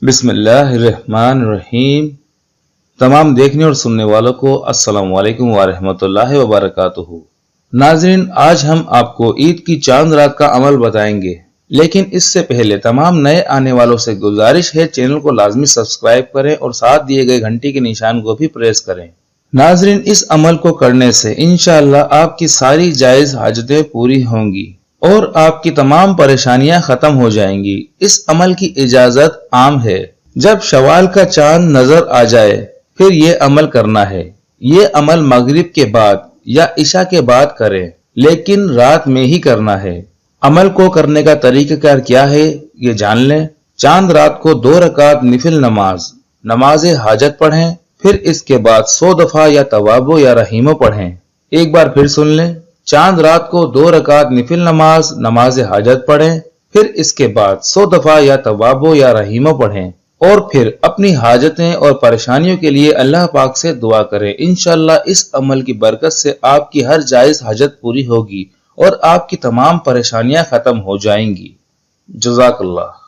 बिस्मिल्लाहिर्रहमानिर्रहीम। तमाम देखने और सुनने वालों को अस्सलाम वालेकुम वरहमतुल्लाहि वबरकातुहू। नाज़रीन, आज हम आपको ईद की चांद रात का अमल बताएंगे, लेकिन इससे पहले तमाम नए आने वालों से गुजारिश है चैनल को लाजमी सब्सक्राइब करें और साथ दिए गए घंटी के निशान को भी प्रेस करें। नाज़रीन, इस अमल को करने से इंशाअल्लाह आपकी सारी जायज़ हाजतें पूरी होंगी और आपकी तमाम परेशानियां खत्म हो जाएंगी। इस अमल की इजाजत आम है। जब शवाल का चांद नजर आ जाए फिर ये अमल करना है। ये अमल मगरिब के बाद या इशा के बाद करें, लेकिन रात में ही करना है। अमल को करने का तरीकाकार क्या है ये जान लें। चांद रात को 2 रकात निफिल नमाज हाजत पढ़ें, फिर इसके बाद 100 दफा या तवाबो या रहीमो पढ़ें। एक बार फिर सुन लें। चांद रात को 2 रकात निफिल नमाज हाजत पढ़ें, फिर इसके बाद 100 दफा या तवाबो या रहीमो पढ़ें और फिर अपनी हाजतें और परेशानियों के लिए अल्लाह पाक से दुआ करें। इंशाअल्लाह इस अमल की बरकत से आपकी हर जायज हाजत पूरी होगी और आपकी तमाम परेशानियां खत्म हो जाएंगी। जज़ाकल्लाह।